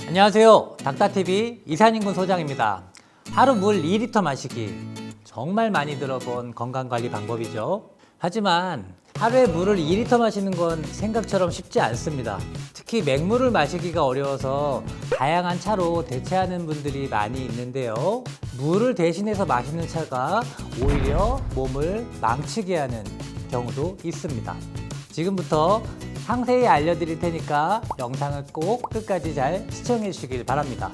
안녕하세요. 닥터TV 이산인군 소장입니다. 하루 물 2리터 마시기 정말 많이 들어본 건강관리 방법이죠. 하지만 하루에 물을 2리터 마시는 건 생각처럼 쉽지 않습니다. 특히 맹물을 마시기가 어려워서 다양한 차로 대체하는 분들이 많이 있는데요. 물을 대신해서 마시는 차가 오히려 몸을 망치게 하는 경우도 있습니다. 지금부터 상세히 알려드릴 테니까 영상을 꼭 끝까지 잘 시청해 주시길 바랍니다.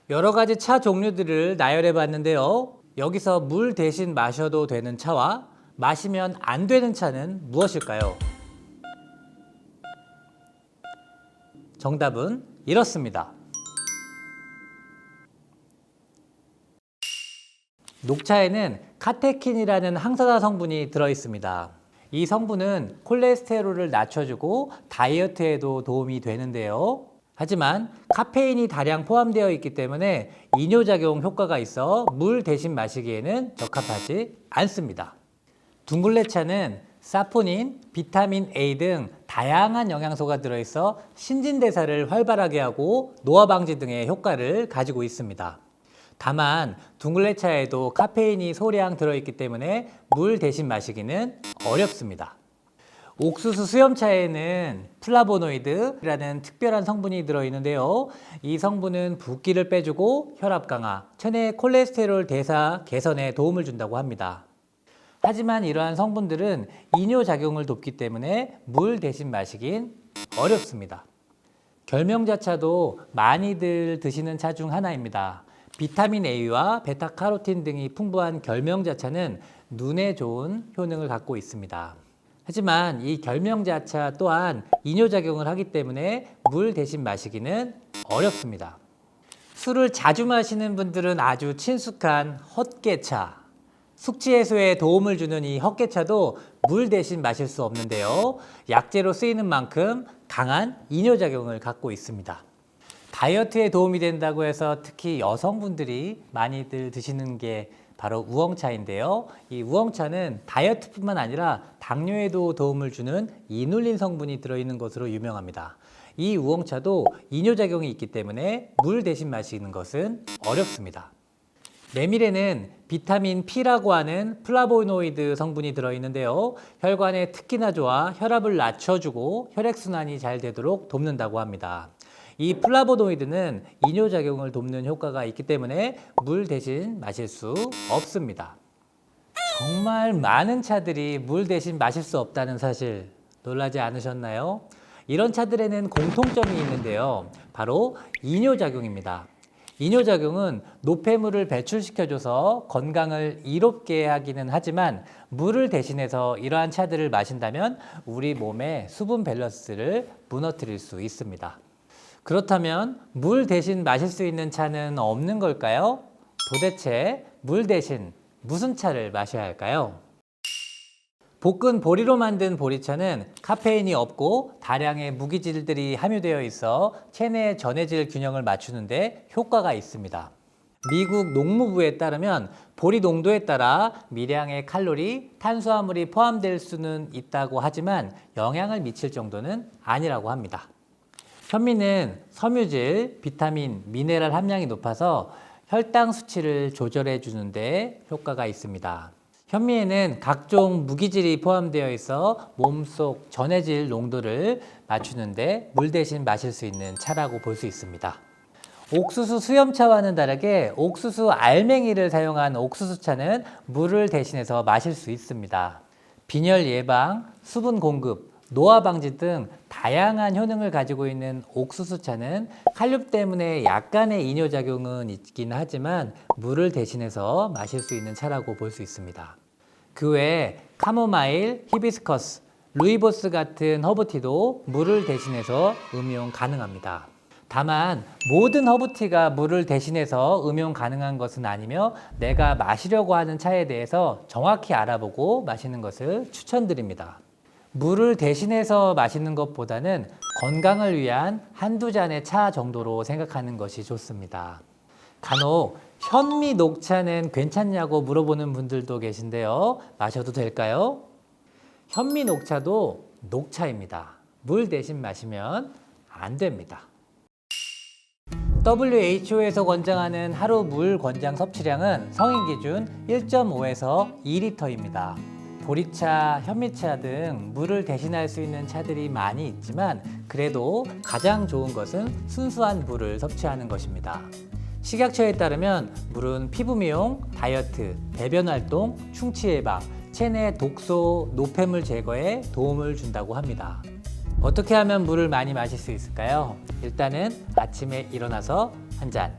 여러 가지 차 종류들을 나열해 봤는데요. 여기서 물 대신 마셔도 되는 차와 마시면 안 되는 차는 무엇일까요? 정답은 이렇습니다. 녹차에는 카테킨이라는 항산화 성분이 들어 있습니다. 이 성분은 콜레스테롤을 낮춰주고 다이어트에도 도움이 되는데요. 하지만 카페인이 다량 포함되어 있기 때문에 이뇨작용 효과가 있어 물 대신 마시기에는 적합하지 않습니다. 둥글레차는 사포닌, 비타민 A 등 다양한 영양소가 들어있어 신진대사를 활발하게 하고 노화 방지 등의 효과를 가지고 있습니다. 다만 둥글레차에도 카페인이 소량 들어있기 때문에 물 대신 마시기는 어렵습니다. 옥수수 수염차에는 플라보노이드라는 특별한 성분이 들어있는데요. 이 성분은 붓기를 빼주고 혈압 강화, 체내 콜레스테롤 대사 개선에 도움을 준다고 합니다. 하지만 이러한 성분들은 이뇨작용을 돕기 때문에 물 대신 마시긴 어렵습니다. 결명자차도 많이들 드시는 차 중 하나입니다. 비타민 A와 베타카로틴 등이 풍부한 결명자차는 눈에 좋은 효능을 갖고 있습니다. 하지만 이 결명자차 또한 이뇨작용을 하기 때문에 물 대신 마시기는 어렵습니다. 술을 자주 마시는 분들은 아주 친숙한 헛개차, 숙취 해소에 도움을 주는 이 헛개차도 물 대신 마실 수 없는데요. 약재로 쓰이는 만큼 강한 이뇨작용을 갖고 있습니다. 다이어트에 도움이 된다고 해서 특히 여성분들이 많이들 드시는 게 바로 우엉차인데요. 이 우엉차는 다이어트뿐만 아니라 당뇨에도 도움을 주는 이눌린 성분이 들어있는 것으로 유명합니다. 이 우엉차도 이뇨작용이 있기 때문에 물 대신 마시는 것은 어렵습니다. 메밀에는 비타민 P라고 하는 플라보노이드 성분이 들어있는데요. 혈관에 특히나 좋아 혈압을 낮춰주고 혈액순환이 잘 되도록 돕는다고 합니다. 이 플라보노이드는 이뇨작용을 돕는 효과가 있기 때문에 물 대신 마실 수 없습니다. 정말 많은 차들이 물 대신 마실 수 없다는 사실 놀라지 않으셨나요? 이런 차들에는 공통점이 있는데요. 바로 이뇨작용입니다. 이뇨작용은 노폐물을 배출시켜줘서 건강을 이롭게 하기는 하지만 물을 대신해서 이러한 차들을 마신다면 우리 몸의 수분 밸런스를 무너뜨릴 수 있습니다. 그렇다면 물 대신 마실 수 있는 차는 없는 걸까요? 도대체 물 대신 무슨 차를 마셔야 할까요? 볶은 보리로 만든 보리차는 카페인이 없고 다량의 무기질들이 함유되어 있어 체내 전해질 균형을 맞추는데 효과가 있습니다. 미국 농무부에 따르면 보리 농도에 따라 미량의 칼로리, 탄수화물이 포함될 수는 있다고 하지만 영향을 미칠 정도는 아니라고 합니다. 현미는 섬유질, 비타민, 미네랄 함량이 높아서 혈당 수치를 조절해 주는데 효과가 있습니다. 현미에는 각종 무기질이 포함되어 있어 몸속 전해질 농도를 맞추는데 물 대신 마실 수 있는 차라고 볼 수 있습니다. 옥수수 수염차와는 다르게 옥수수 알맹이를 사용한 옥수수차는 물을 대신해서 마실 수 있습니다. 빈혈 예방, 수분 공급, 노화 방지 등 다양한 효능을 가지고 있는 옥수수차는 칼륨 때문에 약간의 이뇨작용은 있긴 하지만 물을 대신해서 마실 수 있는 차라고 볼 수 있습니다. 그 외에 카모마일, 히비스커스, 루이보스 같은 허브티도 물을 대신해서 음용 가능합니다. 다만 모든 허브티가 물을 대신해서 음용 가능한 것은 아니며 내가 마시려고 하는 차에 대해서 정확히 알아보고 마시는 것을 추천드립니다. 물을 대신해서 마시는 것보다는 건강을 위한 한두 잔의 차 정도로 생각하는 것이 좋습니다. 간혹 현미 녹차는 괜찮냐고 물어보는 분들도 계신데요. 마셔도 될까요? 현미 녹차도 녹차입니다. 물 대신 마시면 안 됩니다. WHO에서 권장하는 하루 물 권장 섭취량은 성인 기준 1.5에서 2리터입니다. 보리차, 현미차 등 물을 대신할 수 있는 차들이 많이 있지만 그래도 가장 좋은 것은 순수한 물을 섭취하는 것입니다. 식약처에 따르면 물은 피부 미용, 다이어트, 배변 활동, 충치 예방, 체내 독소, 노폐물 제거에 도움을 준다고 합니다. 어떻게 하면 물을 많이 마실 수 있을까요? 일단은 아침에 일어나서 한 잔,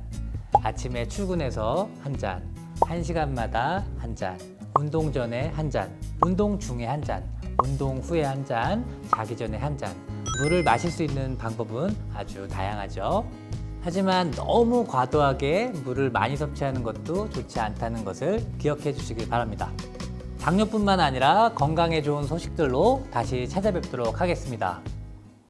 아침에 출근해서 한 잔, 1시간마다 한 잔, 운동 전에 한 잔, 운동 중에 한 잔, 운동 후에 한 잔, 자기 전에 한 잔. 물을 마실 수 있는 방법은 아주 다양하죠. 하지만 너무 과도하게 물을 많이 섭취하는 것도 좋지 않다는 것을 기억해 주시길 바랍니다. 당뇨뿐만 아니라 건강에 좋은 소식들로 다시 찾아뵙도록 하겠습니다.